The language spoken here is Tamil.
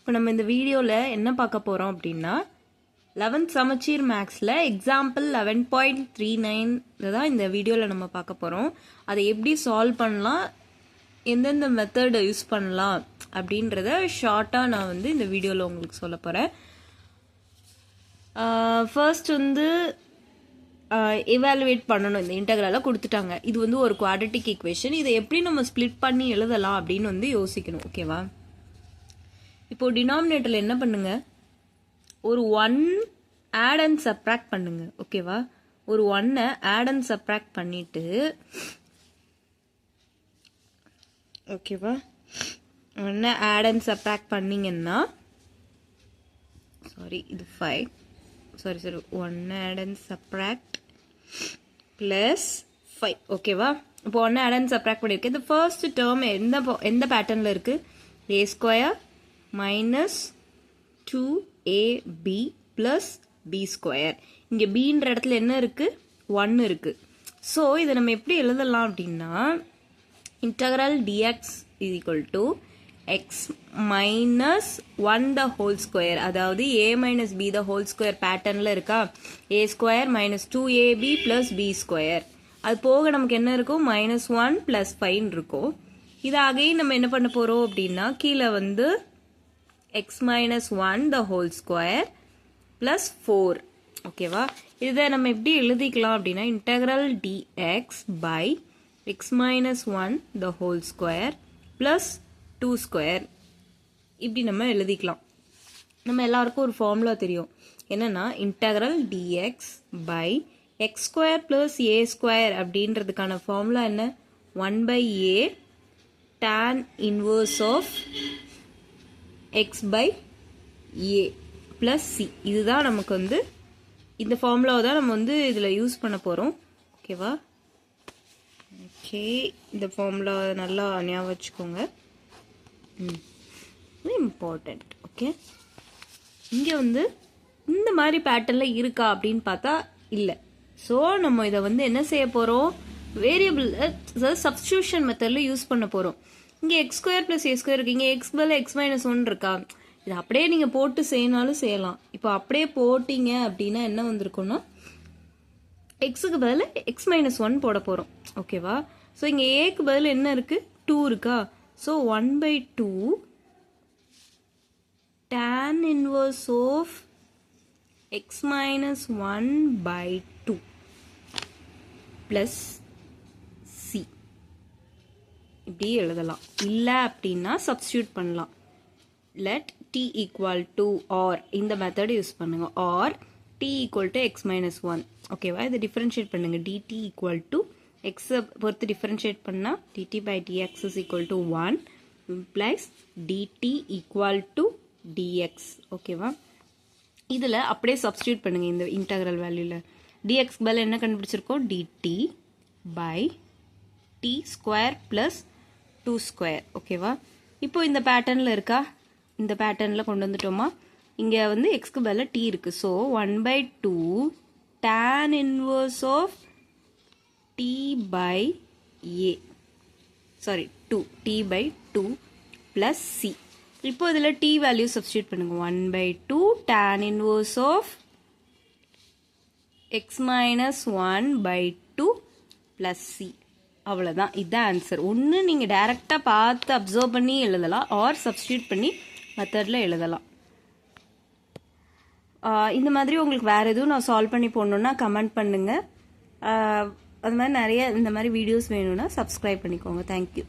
இப்போ நம்ம இந்த வீடியோவில் என்ன பார்க்க போகிறோம் அப்படின்னா 11th சமச்சீர் மேக்ஸில் எக்ஸாம்பிள் 11.39 தான் இந்த வீடியோவில் நம்ம பார்க்க போகிறோம். அதை எப்படி சால்வ் பண்ணலாம், எந்தெந்த மெத்தட் யூஸ் பண்ணலாம் அப்படின்றத ஷார்ட்டாக நான் வந்து இந்த வீடியோவில் உங்களுக்கு சொல்ல போகிறேன். ஃபர்ஸ்ட் வந்து எவாலுவேட் பண்ணணும். இந்த இன்டெக்ரலாக கொடுத்துட்டாங்க. இது வந்து ஒரு குவாட்ரட்டிக் ஈக்குவேஷன். இதை எப்படி நம்ம ஸ்ப்ளிட் பண்ணி எழுதலாம் அப்படின்னு வந்து யோசிக்கணும். ஓகேவா? இப்போ டினாமினேட்டரில் என்ன பண்ணுங்க, ஒரு 1 ஆட் அண்ட் சப்ராக்ட் பண்ணுங்க. ஓகேவா? ஒரு 1 ஆட் அண்ட் சப்ராக்ட் பண்ணிட்டு, ஓகேவா, 1 ஆட் அண்ட் சப்ராக்ட் பண்ணீங்கன்னா, சாரி இது 5, sorry 1 add and subtract plus 5. ஓகேவா? இப்போ 1 ஆட் அண்ட் சப்ராக்ட் பண்ணியிருக்கேன். இந்த ஃபர்ஸ்ட் டேர்ம் எந்த பேட்டர்னில் இருக்கு? a square minus 2ab plus b square. இங்கே bன்ற இடத்துல என்ன இருக்கு? 1 இருக்கு. ஸோ இதை நம்ம எப்படி எழுதலாம் அப்படின்னா, integral dx is equal to x minus 1 the whole square, அதாவது a minus b the whole square பேட்டர்னில் இருக்கா? a square minus 2ab plus b square. அது போக நமக்கு என்ன இருக்கும்? -1 பிளஸ் 5 இருக்கும். இது அகைன் நம்ம என்ன பண்ண போகிறோம் அப்படின்னா, கீழே வந்து x minus 1 the whole square plus 4. ஓகேவா? இதை நம்ம எப்படி எழுதிக்கலாம் அப்படின்னா, integral dx by x minus 1 the whole square plus 2 square. இப்படி நம்ம எழுதிக்கலாம். நம்ம எல்லாருக்கும் ஒரு ஃபார்முலா தெரியும். என்னன்னா, integral dx by x square plus a square அப்படின்றதுக்கான ஃபார்முலா என்ன? 1 by a tan inverse of x by a plus c. இதுதான் நமக்கு வந்து இந்த ஃபார்முலாவை தான் நம்ம வந்து இதில் யூஸ் பண்ண போகிறோம். ஓகேவா? ஓகே, இந்த ஃபார்முலா நல்லா ஞாபகம் வச்சுக்கோங்க, இம்பார்ட்டண்ட். ஓகே, இங்கே வந்து இந்த மாதிரி பேட்டர்னில் இருக்கா அப்படின்னு பார்த்தா இல்லை. ஸோ நம்ம இதை வந்து என்ன செய்ய போகிறோம்? வேரியபிள், அதாவது சப்ஸ்டியூஷன் மெத்தடில் யூஸ் பண்ண போகிறோம். இங்கே X square plus A square இருக்கு. இங்கே எக்ஸ் பதில் எக்ஸ் மைனஸ் 1 இருக்கா? இது அப்படியே நீங்கள் போட்டு செய்யனாலும் செய்யலாம். இப்போ அப்படியே போட்டிங்க அப்படின்னா என்ன வந்திருக்கும்னா, எக்ஸுக்கு பதில் எக்ஸ் மைனஸ் 1 போட போகிறோம். ஓகேவா? ஸோ இங்கே ஏக்கு பதில் என்ன இருக்கு? 2 இருக்கா? So 1 by 2 tan inverse of x minus 1 by 2 plus c. இப்படி எழுதலாம். இல்லை அப்படின்னா சப்ஸ்டியூட் பண்ணலாம். let t equal to or இந்த மெத்தட் யூஸ் பண்ணுங்க. or t equal to x minus 1. ஓகேவா? இதை டிஃபரன்ஷியேட் பண்ணுங்க. dt equal to x பொறுத்து டிஃபரன்ஷியேட் பண்ணா dt by dx is equal to 1 implies dt equal to dx. ஓகேவா? இதில் அப்படியே சப்ஸ்டியூட் பண்ணுங்க. இந்த இன்டகரல் வேல்யூல dx பதில் என்ன கண்டுபிடிச்சிருக்கோம்? dt by t square plus 2 square. ஓகேவா? இப்போ இந்த பேட்டர்னில் இருக்கா? இந்த பேட்டர்னில் கொண்டு வந்துட்டோமா? இங்கே வந்து எக்ஸ்க்கு பதில் டி இருக்கு. So 1 by 2 tan inverse of t by a, sorry 2 t by 2 plus c. இப்போ இதில் t வேல்யூ சப்ஸ்டியூட் பண்ணுங்க. 1 by 2 tan inverse of x minus 1 by 2 plus c. அவ்வளோதான். இதுதான் ஆன்சர். ஒன்று நீங்கள் டைரெக்டாக பார்த்து அப்சர்வ் பண்ணி எழுதலாம், ஆர் சப்ஸ்டியூட் பண்ணி மெத்தடில் எழுதலாம். இந்த மாதிரி உங்களுக்கு வேறு எதுவும் நான் சால்வ் பண்ணி போடணுன்னா கமெண்ட் பண்ணுங்கள். அது மாதிரி நிறைய இந்த மாதிரி வீடியோஸ் வேணும்னா சப்ஸ்கிரைப் பண்ணிக்கோங்க. தேங்க்யூ.